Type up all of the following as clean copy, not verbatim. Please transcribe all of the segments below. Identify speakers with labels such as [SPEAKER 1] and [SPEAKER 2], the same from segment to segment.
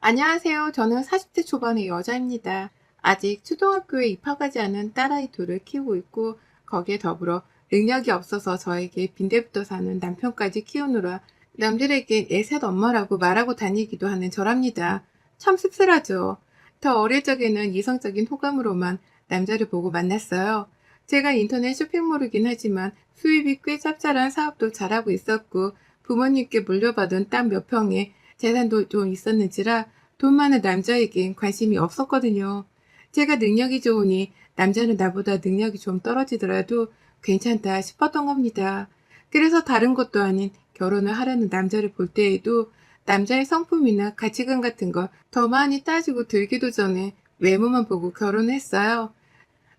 [SPEAKER 1] 안녕하세요. 저는 40대 초반의 여자입니다. 아직 초등학교에 입학하지 않은 딸아이 둘을 키우고 있고 거기에 더불어 능력이 없어서 저에게 빈대부터 사는 남편까지 키우느라 남들에게 애셋 엄마라고 말하고 다니기도 하는 저랍니다. 참 씁쓸하죠. 더 어릴 적에는 이성적인 호감으로만 남자를 보고 만났어요. 제가 인터넷 쇼핑몰이긴 하지만 수입이 꽤 짭짤한 사업도 잘하고 있었고 부모님께 물려받은 땅 몇 평에 재산도 좀 있었는지라 돈 많은 남자에겐 관심이 없었거든요. 제가 능력이 좋으니 남자는 나보다 능력이 좀 떨어지더라도 괜찮다 싶었던 겁니다. 그래서 다른 것도 아닌 결혼을 하려는 남자를 볼 때에도 남자의 성품이나 가치관 같은 걸 더 많이 따지고 들기도 전에 외모만 보고 결혼했어요.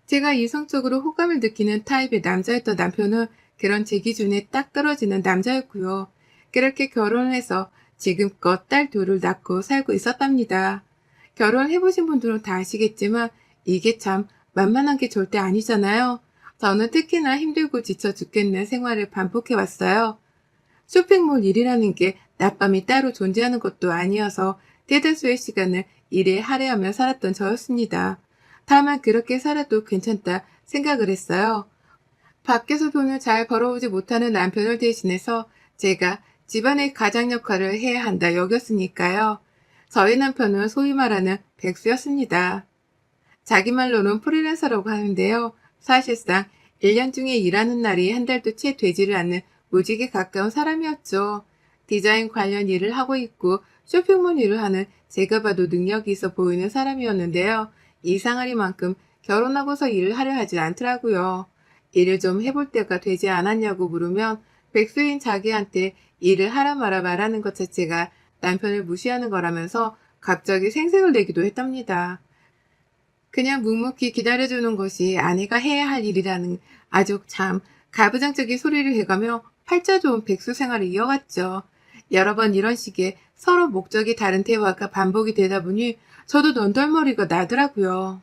[SPEAKER 1] 제가 이성적으로 호감을 느끼는 타입의 남자였던 남편은 그런 제 기준에 딱 떨어지는 남자였고요. 그렇게 결혼을 해서 지금껏 딸 둘을 낳고 살고 있었답니다. 결혼해보신 분들은 다 아시겠지만 이게 참 만만한 게 절대 아니잖아요. 저는 특히나 힘들고 지쳐 죽겠는 생활을 반복해왔어요. 쇼핑몰 일이라는 게 낮밤이 따로 존재하는 것도 아니어서 대다수의 시간을 일에 할애하며 살았던 저였습니다. 다만 그렇게 살아도 괜찮다 생각을 했어요. 밖에서 돈을 잘 벌어오지 못하는 남편을 대신해서 제가 집안의 가장 역할을 해야 한다 여겼으니까요. 저희 남편은 소위 말하는 백수였습니다. 자기 말로는 프리랜서라고 하는데요. 사실상 1년 중에 일하는 날이 한 달도 채 되지를 않는 무직에 가까운 사람이었죠. 디자인 관련 일을 하고 있고 쇼핑몰 일을 하는 제가 봐도 능력이 있어 보이는 사람이었는데요. 이상하리만큼 결혼하고서 일을 하려 하질 않더라고요. 일을 좀 해볼 때가 되지 않았냐고 물으면 백수인 자기한테 일을 하라 마라 말하는 것 자체가 남편을 무시하는 거라면서 갑자기 생색을 내기도 했답니다. 그냥 묵묵히 기다려주는 것이 아내가 해야 할 일이라는 아주 참 가부장적인 소리를 해가며 팔자 좋은 백수 생활을 이어갔죠. 여러 번 이런 식의 서로 목적이 다른 대화가 반복이 되다 보니 저도 넌덜머리가 나더라고요.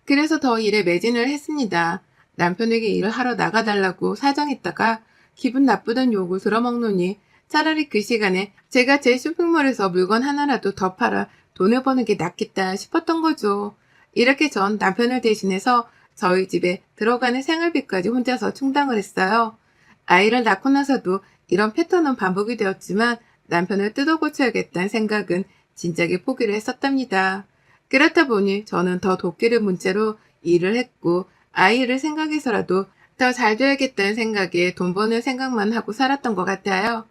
[SPEAKER 1] 그래서 더 일에 매진을 했습니다. 남편에게 일을 하러 나가달라고 사정했다가 기분 나쁘던 욕을 들어먹노니 차라리 그 시간에 제가 제 쇼핑몰에서 물건 하나라도 더 팔아 돈을 버는 게 낫겠다 싶었던 거죠. 이렇게 전 남편을 대신해서 저희 집에 들어가는 생활비까지 혼자서 충당을 했어요. 아이를 낳고 나서도 이런 패턴은 반복이 되었지만 남편을 뜯어고쳐야겠다는 생각은 진작에 포기를 했었답니다. 그렇다 보니 저는 더 돕기를 문제로 일을 했고 아이를 생각해서라도 더 잘 돼야겠다는 생각에 돈 버는 생각만 하고 살았던 것 같아요.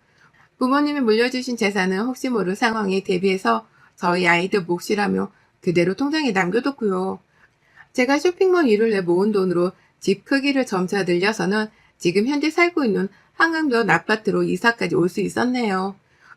[SPEAKER 1] 부모님이 물려주신 재산은 혹시 모를 상황에 대비해서 저희 아이들 몫이라며 그대로 통장에 남겨뒀고요. 제가 쇼핑몰 일을 내 모은 돈으로 집 크기를 점차 늘려서는 지금 현재 살고 있는 한강변 아파트로 이사까지 올 수 있었네요.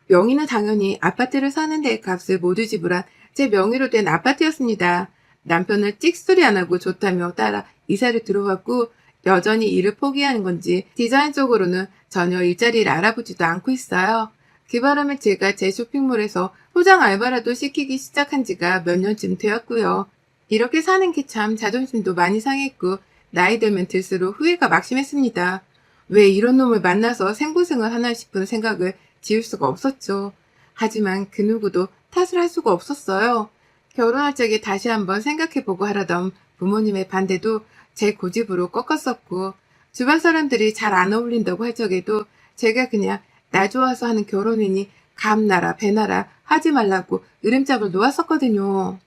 [SPEAKER 1] 명의는 당연히 아파트를 사는 데 값을 모두 지불한 제 명의로 된 아파트였습니다. 남편을 찍소리 안 하고 좋다며 따라 이사를 들어왔고 여전히 일을 포기하는 건지 디자인 쪽으로는 전혀 일자리를 알아보지도 않고 있어요. 그 바람에 제가 제 쇼핑몰에서 포장 알바라도 시키기 시작한 지가 몇 년쯤 되었고요. 이렇게 사는 게 참 자존심도 많이 상했고 나이 들면 들수록 후회가 막심했습니다. 왜 이런 놈을 만나서 생고생을 하나 싶은 생각을 지울 수가 없었죠. 하지만 그 누구도 탓을 할 수가 없었어요. 결혼할 적에 다시 한번 생각해보고 하라던 부모님의 반대도 제 고집으로 꺾었었고 주변 사람들이 잘 안 어울린다고 할 적에도 제가 그냥 나 좋아서 하는 결혼이니 감나라 배나라 하지 말라고 으름장을 놓았었거든요.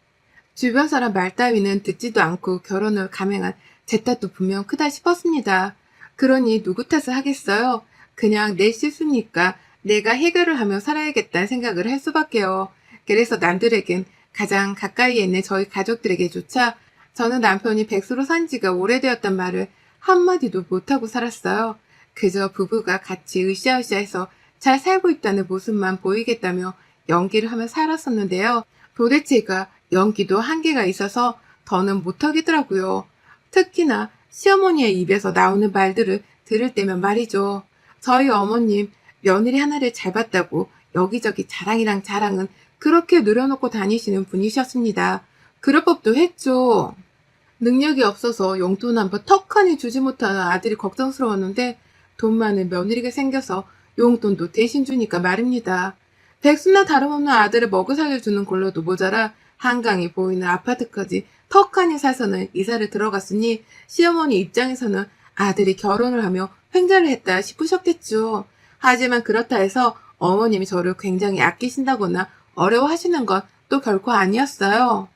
[SPEAKER 1] 주변 사람 말 따위는 듣지도 않고 결혼을 감행한 제 탓도 분명 크다 싶었습니다. 그러니 누구 탓을 하겠어요? 그냥 내 실수니까 내가 해결을 하며 살아야겠다는 생각을 할 수밖에요. 그래서 남들에겐 가장 가까이에 있는 저희 가족들에게조차 저는 남편이 백수로 산 지가 오래되었단 말을 한마디도 못하고 살았어요. 그저 부부가 같이 으쌰으쌰해서 잘 살고 있다는 모습만 보이겠다며 연기를 하며 살았었는데요. 도대체가 연기도 한계가 있어서 더는 못하겠더라고요. 특히나 시어머니의 입에서 나오는 말들을 들을 때면 말이죠. 저희 어머님 며느리 하나를 잘 봤다고 여기저기 자랑이랑 자랑은 그렇게 늘어놓고 다니시는 분이셨습니다. 그럴 법도 했죠. 능력이 없어서 용돈 한 번 턱하니 주지 못하는 아들이 걱정스러웠는데 돈 많은 며느리가 생겨서 용돈도 대신 주니까 말입니다. 백수나 다름없는 아들을 먹여 살려주는 걸로도 모자라 한강이 보이는 아파트까지 턱하니 사서는 이사를 들어갔으니 시어머니 입장에서는 아들이 결혼을 하며 횡재를 했다 싶으셨겠죠. 하지만 그렇다 해서 어머님이 저를 굉장히 아끼신다거나 어려워하시는 건 또 결코 아니었어요.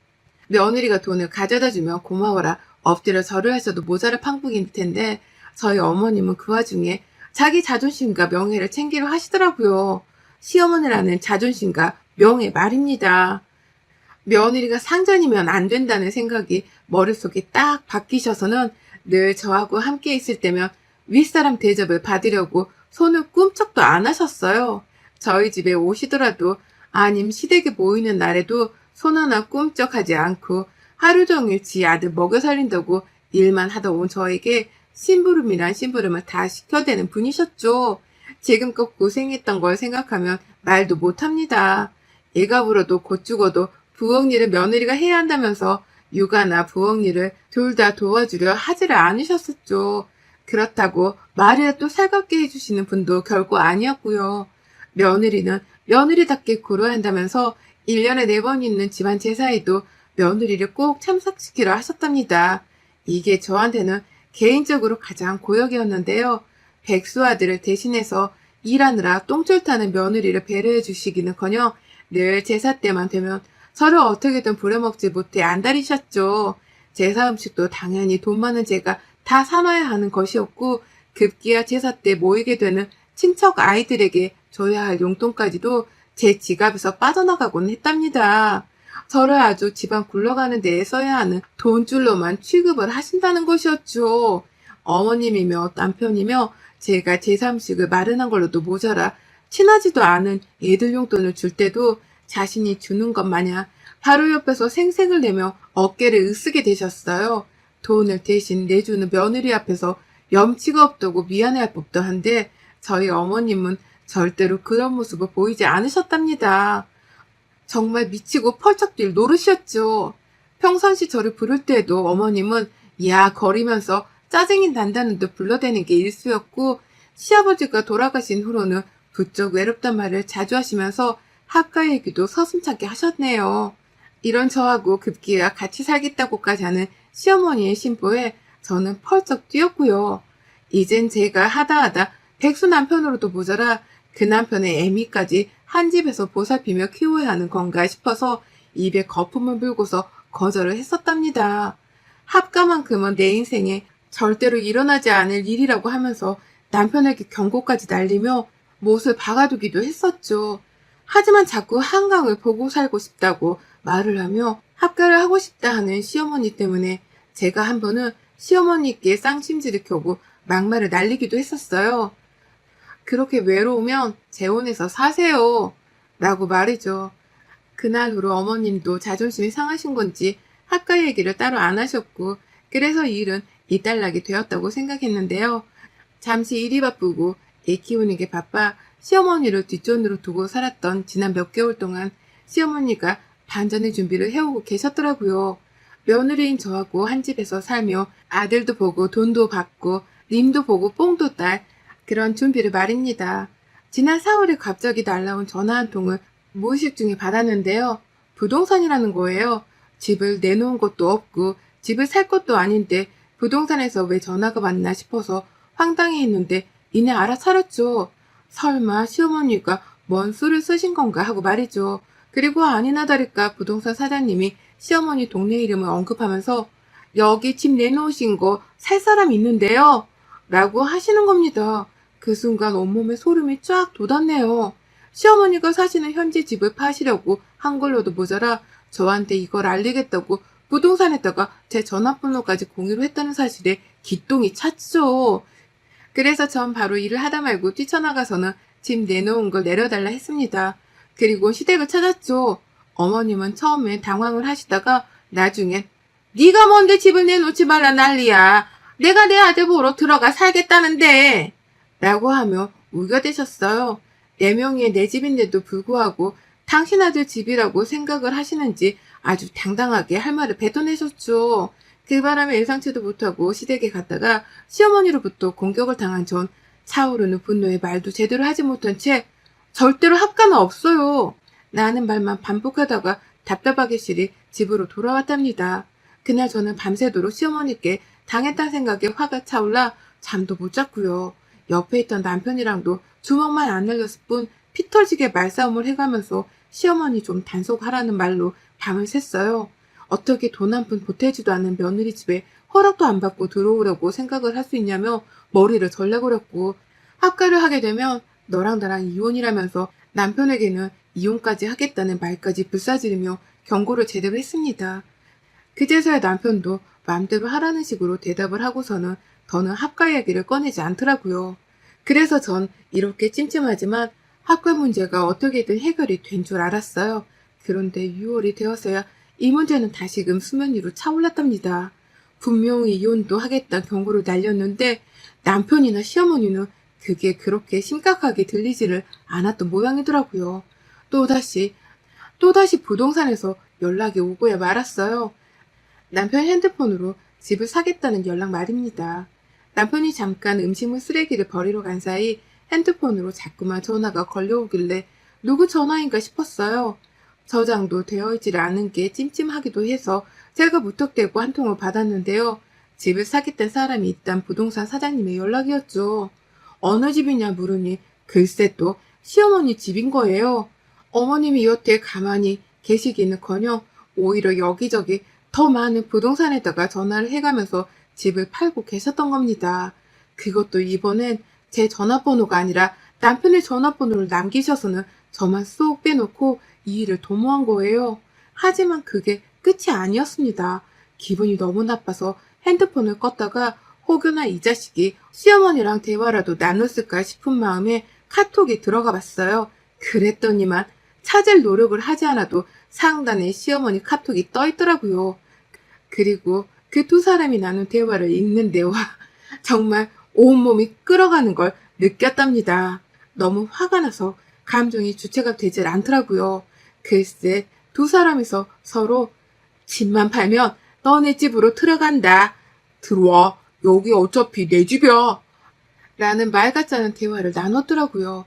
[SPEAKER 1] 며느리가 돈을 가져다 주며 고마워라 엎드려 절을 해서도 모자랄 판국일 텐데 저희 어머님은 그 와중에 자기 자존심과 명예를 챙기려 하시더라고요. 시어머니라는 자존심과 명예 말입니다. 며느리가 상전이면 안 된다는 생각이 머릿속에 딱 박히셔서는 늘 저하고 함께 있을 때면 윗사람 대접을 받으려고 손을 꿈쩍도 안 하셨어요. 저희 집에 오시더라도 아님 시댁에 모이는 날에도 손 하나 꿈쩍하지 않고 하루 종일 지 아들 먹여 살린다고 일만 하다 온 저에게 심부름이란 심부름을 다 시켜대는 분이셨죠. 지금껏 고생했던 걸 생각하면 말도 못합니다. 애가 울어도 곧 죽어도 부엌 일을 며느리가 해야 한다면서 육아나 부엌 일을 둘 다 도와주려 하지를 않으셨었죠. 그렇다고 말이라도 살갑게 해주시는 분도 결코 아니었고요. 며느리는 며느리답게 굴어야 한다면서 1년에 4번 있는 집안 제사에도 며느리를 꼭 참석시키려 하셨답니다. 이게 저한테는 개인적으로 가장 고역이었는데요. 백수 아들을 대신해서 일하느라 똥줄 타는 며느리를 배려해 주시기는커녕 늘 제사 때만 되면 저를 어떻게든 부려먹지 못해 안달이셨죠. 제사 음식도 당연히 돈 많은 제가 다 사놔야 하는 것이었고 급기야 제사 때 모이게 되는 친척 아이들에게 줘야 할 용돈까지도 제 지갑에서 빠져나가곤 했답니다. 저를 아주 집안 굴러가는 데에 써야 하는 돈줄로만 취급을 하신다는 것이었죠. 어머님이며 남편이며 제가 제사 음식을 마련한 걸로도 모자라 친하지도 않은 애들 용돈을 줄 때도 자신이 주는 것 마냥 바로 옆에서 생색을 내며 어깨를 으쓰게 되셨어요. 돈을 대신 내주는 며느리 앞에서 염치가 없다고 미안해할 법도 한데 저희 어머님은 절대로 그런 모습을 보이지 않으셨답니다. 정말 미치고 펄쩍 뛸 노릇이었죠. 평상시 저를 부를 때에도 어머님은 야 거리면서 짜증이 난다는 듯 불러대는 게 일수였고 시아버지가 돌아가신 후로는 부쩍 외롭단 말을 자주 하시면서 학가 얘기도 서슴찮게 하셨네요. 이런 저하고 급기야 같이 살겠다고까지 하는 시어머니의 심보에 저는 펄쩍 뛰었고요. 이젠 제가 하다 백수 남편으로도 모자라 그 남편의 애미까지 한 집에서 보살피며 키워야 하는 건가 싶어서 입에 거품을 물고서 거절을 했었답니다. 합가만큼은 내 인생에 절대로 일어나지 않을 일이라고 하면서 남편에게 경고까지 날리며 못을 박아두기도 했었죠. 하지만 자꾸 한강을 보고 살고 싶다고 말을 하며 합가를 하고 싶다 하는 시어머니 때문에 제가 한 번은 시어머니께 쌍심지를 켜고 막말을 날리기도 했었어요. 그렇게 외로우면 재혼해서 사세요. 라고 말이죠. 그날 후로 어머님도 자존심이 상하신 건지 학가 얘기를 따로 안 하셨고 그래서 이 일은 이딸락이 되었다고 생각했는데요. 잠시 일이 바쁘고 애 키우는 게 바빠 시어머니를 뒷전으로 두고 살았던 지난 몇 개월 동안 시어머니가 반전의 준비를 해오고 계셨더라고요. 며느리인 저하고 한 집에서 살며 아들도 보고 돈도 받고 님도 보고 뽕도 딸 그런 준비를 말입니다. 지난 4월에 갑자기 날라온 전화 한 통을 무의식 중에 받았는데요. 부동산이라는 거예요. 집을 내놓은 것도 없고 집을 살 것도 아닌데 부동산에서 왜 전화가 왔나 싶어서 황당해 했는데 이내 알아차렸죠. 설마 시어머니가 뭔 수를 쓰신 건가 하고 말이죠. 그리고 아니나 다를까 부동산 사장님이 시어머니 동네 이름을 언급하면서 여기 집 내놓으신 거 살 사람 있는데요. 라고 하시는 겁니다. 그 순간 온몸에 소름이 쫙 돋았네요. 시어머니가 사시는 현재 집을 파시려고 한 걸로도 모자라 저한테 이걸 알리겠다고 부동산에다가 제 전화번호까지 공유를 했다는 사실에 기똥이 찼죠. 그래서 전 바로 일을 하다 말고 뛰쳐나가서는 집 내놓은 걸 내려달라 했습니다. 그리고 시댁을 찾았죠. 어머님은 처음에 당황을 하시다가 나중엔 네가 뭔데 집을 내놓지 말라 난리야. 내가 내 아들 보러 들어가 살겠다는데 라고 하며 우겨대셨어요. 내 명의의 내 집인데도 불구하고 당신 아들 집이라고 생각을 하시는지 아주 당당하게 할 말을 뱉어내셨죠. 그 바람에 예상치도 못하고 시댁에 갔다가 시어머니로부터 공격을 당한 전 차오르는 분노에 말도 제대로 하지 못한 채 절대로 합가는 없어요. 라는 말만 반복하다가 답답하게 시리 집으로 돌아왔답니다. 그날 저는 밤새도록 시어머니께 당했다는 생각에 화가 차올라 잠도 못 잤고요. 옆에 있던 남편이랑도 주먹만 안 날렸을 뿐 피터지게 말싸움을 해가면서 시어머니 좀 단속하라는 말로 밤을 샜어요. 어떻게 돈 한 푼 보태지도 않은 며느리 집에 허락도 안 받고 들어오려고 생각을 할 수 있냐며 머리를 절레거렸고, 합가를 하게 되면 너랑 나랑 이혼이라면서 남편에게는 이혼까지 하겠다는 말까지 불사지르며 경고를 제대로 했습니다. 그제서야 남편도 마음대로 하라는 식으로 대답을 하고서는 더는 합가 이야기를 꺼내지 않더라고요. 그래서 전 이렇게 찜찜하지만 합가 문제가 어떻게든 해결이 된 줄 알았어요. 그런데 6월이 되었어야 이 문제는 다시금 수면 위로 차올랐답니다. 분명히 이혼도 하겠다는 경고를 날렸는데 남편이나 시어머니는 그게 그렇게 심각하게 들리지를 않았던 모양이더라고요. 또다시 부동산에서 연락이 오고야 말았어요. 남편 핸드폰으로 집을 사겠다는 연락 말입니다. 남편이 잠깐 음식물 쓰레기를 버리러 간 사이 핸드폰으로 자꾸만 전화가 걸려오길래 누구 전화인가 싶었어요. 저장도 되어 있지를 않은 게 찜찜하기도 해서 제가 무턱대고 한 통을 받았는데요. 집을 사겠다는 사람이 있단 부동산 사장님의 연락이었죠. 어느 집이냐 물으니 글쎄 또 시어머니 집인 거예요. 어머님이 여태 가만히 계시기는커녕 오히려 여기저기 더 많은 부동산에다가 전화를 해가면서 집을 팔고 계셨던 겁니다. 그것도 이번엔 제 전화번호가 아니라 남편의 전화번호를 남기셔서는 저만 쏙 빼놓고 이 일을 도모한 거예요. 하지만 그게 끝이 아니었습니다. 기분이 너무 나빠서 핸드폰을 껐다가 혹여나 이 자식이 시어머니랑 대화라도 나눴을까 싶은 마음에 카톡에 들어가 봤어요. 그랬더니만 찾을 노력을 하지 않아도 상단에 시어머니 카톡이 떠 있더라고요. 그리고 그 두 사람이 나눈 대화를 읽는데 와 정말 온몸이 끓어가는 걸 느꼈답니다. 너무 화가 나서 감정이 주체가 되질 않더라고요. 글쎄 두 사람이서 서로 집만 팔면 너네 집으로 들어간다. 들어와. 여기 어차피 내 집이야. 라는 말 같지 않은 대화를 나눴더라고요.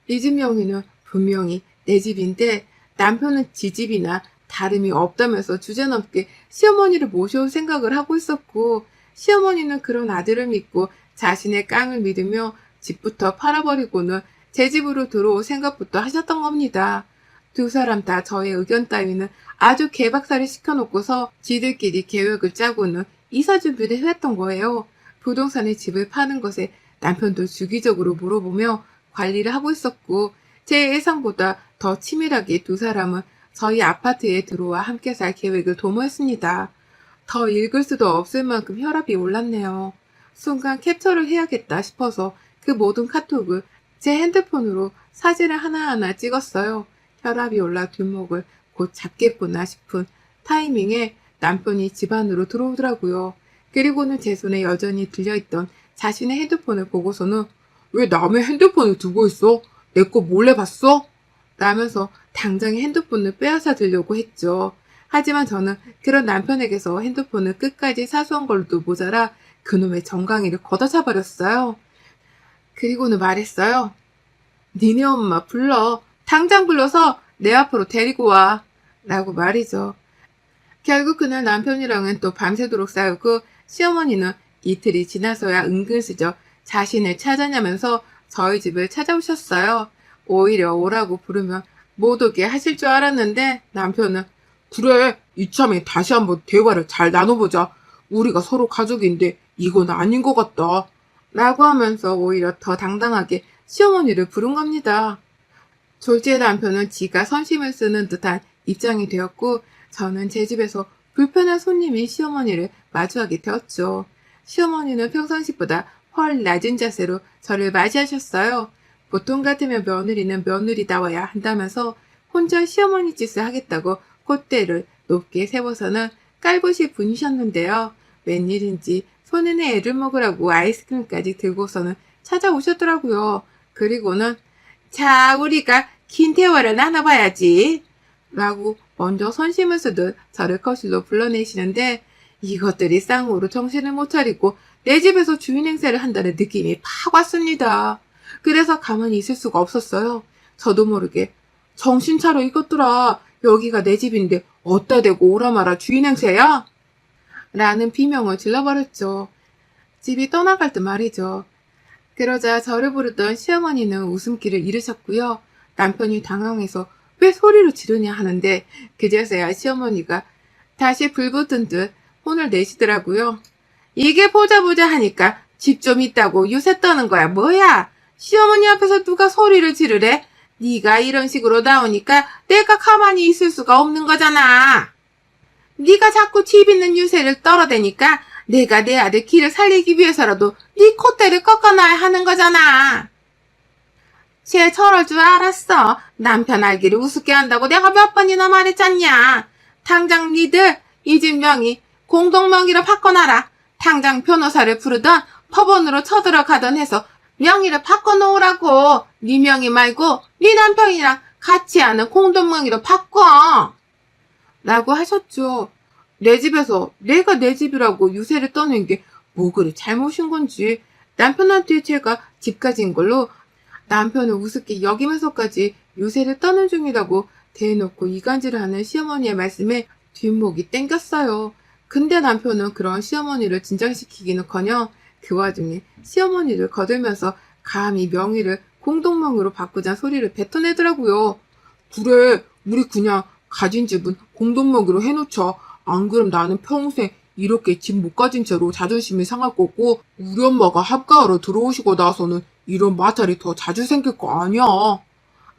[SPEAKER 1] 이 집 명의는 분명히 내 집인데 남편은 지 집이나 다름이 없다면서 주제넘게 시어머니를 모셔올 생각을 하고 있었고, 시어머니는 그런 아들을 믿고 자신의 깡을 믿으며 집부터 팔아버리고는 제 집으로 들어올 생각부터 하셨던 겁니다. 두 사람 다 저의 의견 따위는 아주 개박살을 시켜놓고서 지들끼리 계획을 짜고는 이사 준비를 해왔던 거예요. 부동산의 집을 파는 것에 남편도 주기적으로 물어보며 관리를 하고 있었고, 제 예상보다 더 치밀하게 두 사람은 저희 아파트에 들어와 함께 살 계획을 도모했습니다. 더 읽을 수도 없을 만큼 혈압이 올랐네요. 순간 캡처를 해야겠다 싶어서 그 모든 카톡을 제 핸드폰으로 사진을 하나하나 찍었어요. 혈압이 올라 뒷목을 곧 잡겠구나 싶은 타이밍에 남편이 집 안으로 들어오더라고요. 그리고는 제 손에 여전히 들려있던 자신의 핸드폰을 보고서는 왜 남의 핸드폰을 두고 있어? 내 거 몰래 봤어? 라면서 당장에 핸드폰을 빼앗아 들려고 했죠. 하지만 저는 그런 남편에게서 핸드폰을 끝까지 사수한 걸로도 모자라 그놈의 정강이를 걷어차버렸어요. 그리고는 말했어요. 니네 엄마 불러. 당장 불러서 내 앞으로 데리고 와. 라고 말이죠. 결국 그날 남편이랑은 또 밤새도록 싸우고 시어머니는 이틀이 지나서야 은근슬쩍 자신을 찾아냐면서 저희 집을 찾아오셨어요. 오히려 오라고 부르면 못 오게 하실 줄 알았는데 남편은 그래 이참에 다시 한번 대화를 잘 나눠보자. 우리가 서로 가족인데 이건 아닌 것 같다. 라고 하면서 오히려 더 당당하게 시어머니를 부른 겁니다. 졸지의 남편은 지가 선심을 쓰는 듯한 입장이 되었고 저는 제 집에서 불편한 손님인 시어머니를 마주하게 되었죠. 시어머니는 평상시보다 훨 낮은 자세로 저를 맞이하셨어요. 보통 같으면 며느리는 며느리다워야 한다면서 혼자 시어머니 짓을 하겠다고 콧대를 높게 세워서는 깔보시 분이셨는데요. 웬일인지 손에는 애를 먹으라고 아이스크림까지 들고서는 찾아오셨더라고요. 그리고는 자 우리가 긴 대화를 나눠봐야지 라고 먼저 선심을 쓰듯 저를 거실로 불러내시는데 이것들이 쌍으로 정신을 못 차리고 내 집에서 주인 행세를 한다는 느낌이 팍 왔습니다. 그래서 가만히 있을 수가 없었어요. 저도 모르게 정신 차려 이것들아. 여기가 내 집인데 어디다 대고 오라 마라 주인 행세야? 라는 비명을 질러버렸죠. 집이 떠나갈 때 말이죠. 그러자 저를 부르던 시어머니는 웃음기를 잃으셨고요. 남편이 당황해서 왜 소리를 지르냐 하는데 그제서야 시어머니가 다시 불 붙은 듯 혼을 내시더라고요. 이게 보자 하니까 집 좀 있다고 요새 떠는 거야 뭐야? 시어머니 앞에서 누가 소리를 지르래? 네가 이런 식으로 나오니까 내가 가만히 있을 수가 없는 거잖아. 네가 자꾸 집 있는 유세를 떨어대니까 내가 내 아들 길을 살리기 위해서라도 네 콧대를 꺾어놔야 하는 거잖아. 쟤 저럴 줄 알았어. 남편 알기를 우습게 한다고 내가 몇 번이나 말했잖냐. 당장 니들 이 집 명의 공동명의로 바꿔놔라. 당장 변호사를 부르던 법원으로 쳐들어가던 해서 명의를 바꿔놓으라고. 네 명의 말고 네 남편이랑 같이 하는 공동명의로 바꿔. 라고 하셨죠. 내 집에서 내가 내 집이라고 유세를 떠는 게 뭐 그리 잘못인 건지 남편한테 제가 집 가진 걸로 남편을 우습게 여기면서까지 유세를 떠는 중이라고 대놓고 이간질을 하는 시어머니의 말씀에 뒷목이 땡겼어요. 근데 남편은 그런 시어머니를 진정시키기는커녕 그 와중에 시어머니를 거들면서 감히 명의를 공동명의로 바꾸자는 소리를 뱉어내더라고요. 그래, 우리 그냥 가진 집은 공동명의로 해놓자. 안 그럼 나는 평생 이렇게 집 못 가진 채로 자존심이 상할 거고 우리 엄마가 합가하러 들어오시고 나서는 이런 마찰이 더 자주 생길 거 아니야.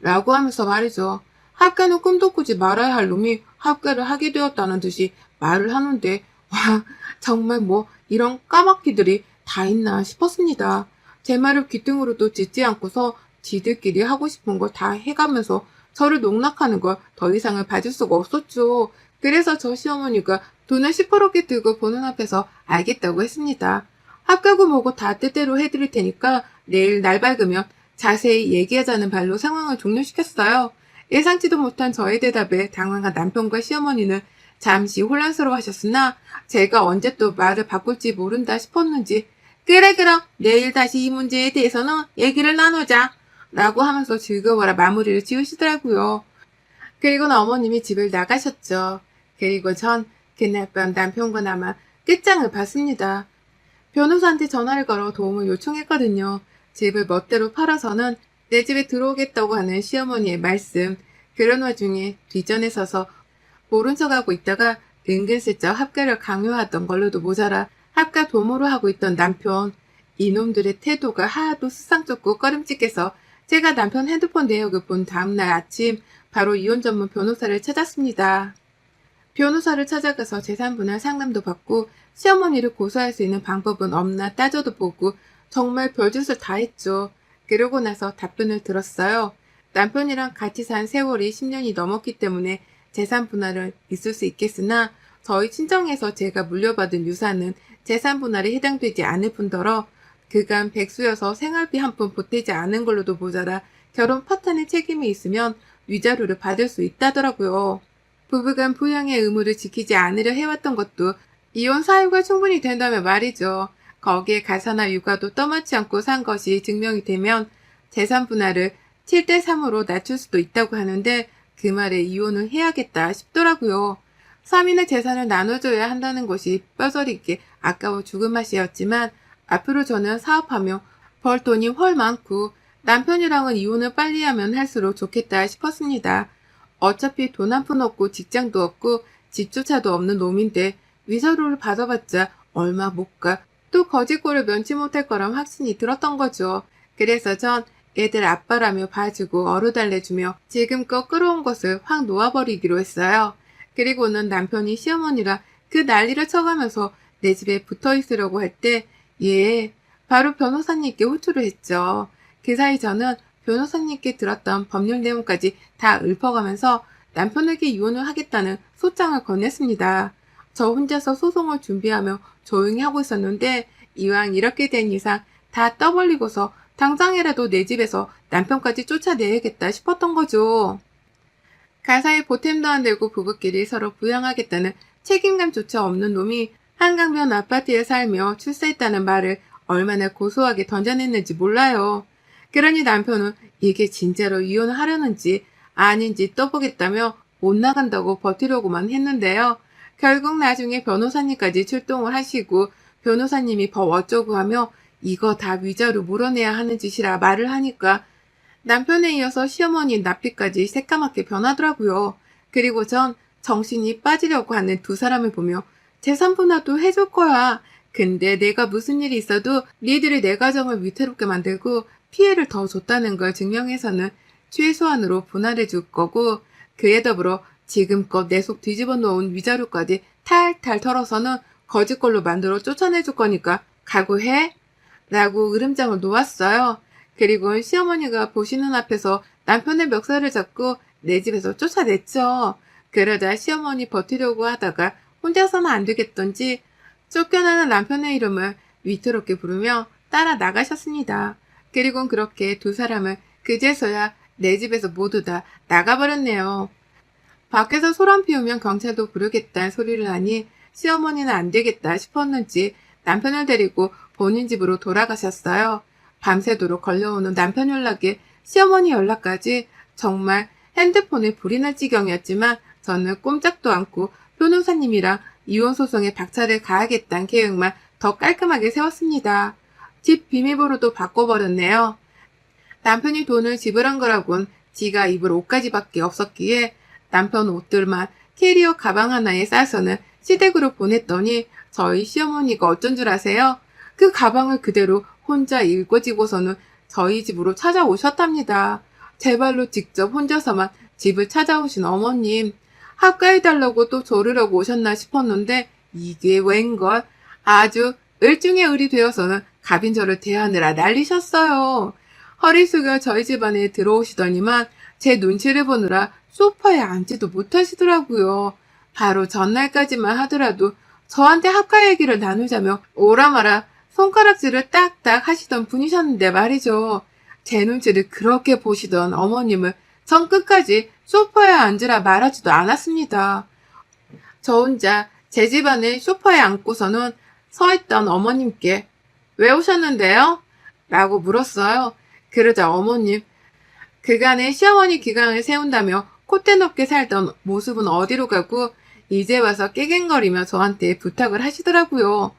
[SPEAKER 1] 라고 하면서 말이죠. 합가는 꿈도 꾸지 말아야 할 놈이 합가를 하게 되었다는 듯이 말을 하는데 와 정말 뭐 이런 까마귀들이 다 있나 싶었습니다. 제 말을 귀등으로도 듣지 않고서 지들끼리 하고 싶은 걸 다 해가면서 저를 농락하는 걸 더 이상을 봐줄 수가 없었죠. 그래서 저 시어머니가 돈을 시퍼렇게 들고 보는 앞에서 알겠다고 했습니다. 합가고 뭐고 다 뜻대로 해드릴 테니까 내일 날 밝으면 자세히 얘기하자는 발로 상황을 종료시켰어요. 예상치도 못한 저의 대답에 당황한 남편과 시어머니는 잠시 혼란스러워하셨으나 제가 언제 또 말을 바꿀지 모른다 싶었는지 그래 그럼 내일 다시 이 문제에 대해서는 얘기를 나누자 라고 하면서 즐거워라 마무리를 지으시더라고요. 그리고는 어머님이 집을 나가셨죠. 그리고 전 그날 밤 남편과 남아 끝장을 봤습니다. 변호사한테 전화를 걸어 도움을 요청했거든요. 집을 멋대로 팔아서는 내 집에 들어오겠다고 하는 시어머니의 말씀. 그런 와중에 뒷전에 서서 모른 척하고 있다가 은근슬쩍 합가를 강요하던 걸로도 모자라 합가 도모를 하고 있던 남편. 이놈들의 태도가 하나도 수상쩍고 꺼림칙해서 제가 남편 핸드폰 내역을 본 다음날 아침 바로 이혼 전문 변호사를 찾았습니다. 변호사를 찾아가서 재산분할 상담도 받고 시어머니를 고소할 수 있는 방법은 없나 따져도 보고 정말 별짓을 다 했죠. 그러고 나서 답변을 들었어요. 남편이랑 같이 산 세월이 10년이 넘었기 때문에 재산분할은 있을 수 있겠으나 저희 친정에서 제가 물려받은 유산은 재산분할에 해당되지 않을 뿐더러 그간 백수여서 생활비 한 푼 보태지 않은 걸로도 모자라 결혼 파탄의 책임이 있으면 위자료를 받을 수 있다더라고요. 부부간 부양의 의무를 지키지 않으려 해왔던 것도 이혼 사유가 충분히 된다면 말이죠. 거기에 가사나 육아도 떠맡지 않고 산 것이 증명이 되면 재산 분할을 7대3으로 낮출 수도 있다고 하는데 그 말에 이혼을 해야겠다 싶더라고요. 3인의 재산을 나눠줘야 한다는 것이 뼈저리게 아까워 죽을 맛이었지만 앞으로 저는 사업하며 벌 돈이 훨 많고 남편이랑은 이혼을 빨리 하면 할수록 좋겠다 싶었습니다. 어차피 돈 한 푼 없고 직장도 없고 집조차도 없는 놈인데 위자료를 받아봤자 얼마 못 가. 또 거지꼴을 면치 못할 거란 확신이 들었던 거죠. 그래서 전 애들 아빠라며 봐주고 어루달래주며 지금껏 끌어온 것을 확 놓아버리기로 했어요. 그리고는 남편이 시어머니라 그 난리를 쳐가면서 내 집에 붙어있으려고 할 때 바로 변호사님께 호출을 했죠. 그 사이 저는 변호사님께 들었던 법률 내용까지 다 읊어가면서 남편에게 이혼을 하겠다는 소장을 건넸습니다. 저 혼자서 소송을 준비하며 조용히 하고 있었는데 이왕 이렇게 된 이상 다 떠벌리고서 당장이라도 내 집에서 남편까지 쫓아내야겠다 싶었던 거죠. 가사에 보탬도 안 되고 부부끼리 서로 부양하겠다는 책임감조차 없는 놈이 한강변 아파트에 살며 출세했다는 말을 얼마나 고소하게 던져냈는지 몰라요. 그러니 남편은 이게 진짜로 이혼하려는지 아닌지 떠보겠다며 못 나간다고 버티려고만 했는데요. 결국 나중에 변호사님까지 출동을 하시고 변호사님이 법 어쩌고 하며 이거 다 위자료 물어내야 하는 짓이라 말을 하니까 남편에 이어서 시어머니 납비까지 새까맣게 변하더라고요. 그리고 전 정신이 빠지려고 하는 두 사람을 보며 재산 분할도 해줄 거야. 근데 내가 무슨 일이 있어도 니들이 내 가정을 위태롭게 만들고 피해를 더 줬다는 걸 증명해서는 최소한으로 분할해 줄 거고 그에 더불어 지금껏 내 속 뒤집어 놓은 위자료까지 탈탈 털어서는 거짓걸로 만들어 쫓아내 줄 거니까 각오해? 라고 으름장을 놓았어요. 그리고 시어머니가 보시는 앞에서 남편의 멱살을 잡고 내 집에서 쫓아냈죠. 그러자 시어머니 버티려고 하다가 혼자서는 안 되겠던지 쫓겨나는 남편의 이름을 위태롭게 부르며 따라 나가셨습니다. 그리곤 그렇게 두 사람은 그제서야 내 집에서 모두 다 나가버렸네요. 밖에서 소란 피우면 경찰도 부르겠다는 소리를 하니 시어머니는 안 되겠다 싶었는지 남편을 데리고 본인 집으로 돌아가셨어요. 밤새도록 걸려오는 남편 연락에 시어머니 연락까지 정말 핸드폰에 불이 날 지경이었지만 저는 꼼짝도 않고 변호사님이랑 이혼소송에 박차를 가하겠다는 계획만 더 깔끔하게 세웠습니다. 집 비밀번호도 바꿔버렸네요. 남편이 돈을 지불한 거라곤 지가 입을 옷까지밖에 없었기에 남편 옷들만 캐리어 가방 하나에 싸서는 시댁으로 보냈더니 저희 시어머니가 어쩐 줄 아세요? 그 가방을 그대로 혼자 읽어지고서는 저희 집으로 찾아오셨답니다. 제 발로 직접 혼자서만 집을 찾아오신 어머님. 합가해달라고 또 조르려고 오셨나 싶었는데 이게 웬걸? 아주 을중에 을이 되어서는 갑인저를 대하느라 난리셨어요. 허리 숙여 저희 집안에 들어오시더니만 제 눈치를 보느라 소파에 앉지도 못하시더라고요. 바로 전날까지만 하더라도 저한테 합가 얘기를 나누자며 오라마라 손가락질을 딱딱 하시던 분이셨는데 말이죠. 제 눈치를 그렇게 보시던 어머님을 전 끝까지 소파에 앉으라 말하지도 않았습니다. 저 혼자 제 집안에 소파에 앉고서는 서있던 어머님께 왜 오셨는데요? 라고 물었어요. 그러자 어머님, 그간의 시어머니 기강을 세운다며 콧대 높게 살던 모습은 어디로 가고 이제 와서 깨갱거리며 저한테 부탁을 하시더라고요.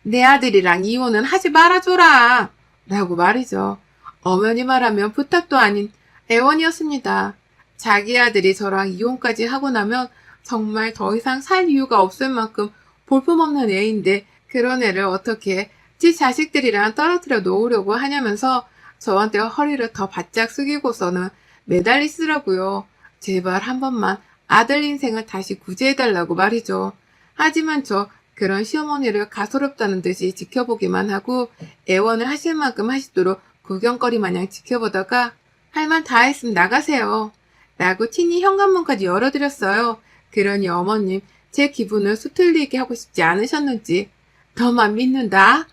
[SPEAKER 1] 내 아들이랑 이혼은 하지 말아줘라 라고 말이죠. 어머니 말하면 부탁도 아닌 애원이었습니다. 자기 아들이 저랑 이혼까지 하고 나면 정말 더 이상 살 이유가 없을 만큼 볼품없는 애인데 그런 애를 어떻게 지 자식들이랑 떨어뜨려 놓으려고 하냐면서 저한테 허리를 더 바짝 숙이고서는 매달리시더라고요. 제발 한 번만 아들 인생을 다시 구제해달라고 말이죠. 하지만 저 그런 시어머니를 가소롭다는 듯이 지켜보기만 하고 애원을 하실 만큼 하시도록 구경거리 마냥 지켜보다가 할 말 다 했으면 나가세요. 라고 친히 현관문까지 열어드렸어요. 그러니 어머님 제 기분을 수틀리게 하고 싶지 않으셨는지 너만 믿는다?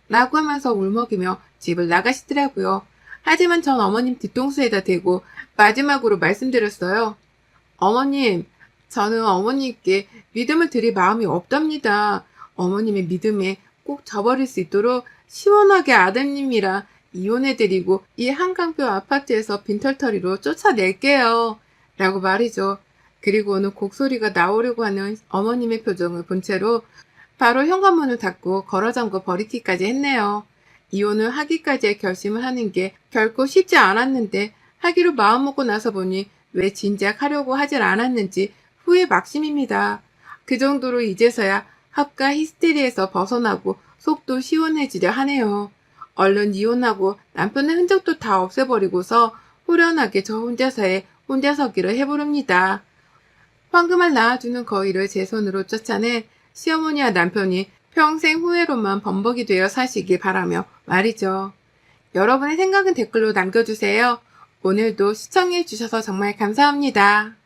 [SPEAKER 1] 라고 하면서 울먹이며 집을 나가시더라고요. 하지만 전 어머님 뒤통수에다 대고 마지막으로 말씀드렸어요. 어머님, 저는 어머님께 믿음을 드릴 마음이 없답니다. 어머님의 믿음에 꼭 저버릴 수 있도록 시원하게 아드님이랑 이혼해드리고 이 한강뷰 아파트에서 빈털터리로 쫓아낼게요. 라고 말이죠. 그리고는 곡소리가 나오려고 하는 어머님의 표정을 본 채로 바로 현관문을 닫고 걸어잠궈 버리기까지 했네요. 이혼을 하기까지의 결심을 하는 게 결코 쉽지 않았는데 하기로 마음먹고 나서 보니 왜 진작 하려고 하질 않았는지 후회 막심입니다. 그 정도로 이제서야 합가 히스테리에서 벗어나고 속도 시원해지려 하네요. 얼른 이혼하고 남편의 흔적도 다 없애버리고서 후련하게 저 혼자서의 혼자서기를 해보렵니다. 황금알 낳아주는 거위를 제 손으로 쫓아낸 시어머니와 남편이 평생 후회로만 범벅이 되어 사시길 바라며 말이죠. 여러분의 생각은 댓글로 남겨주세요. 오늘도 시청해주셔서 정말 감사합니다.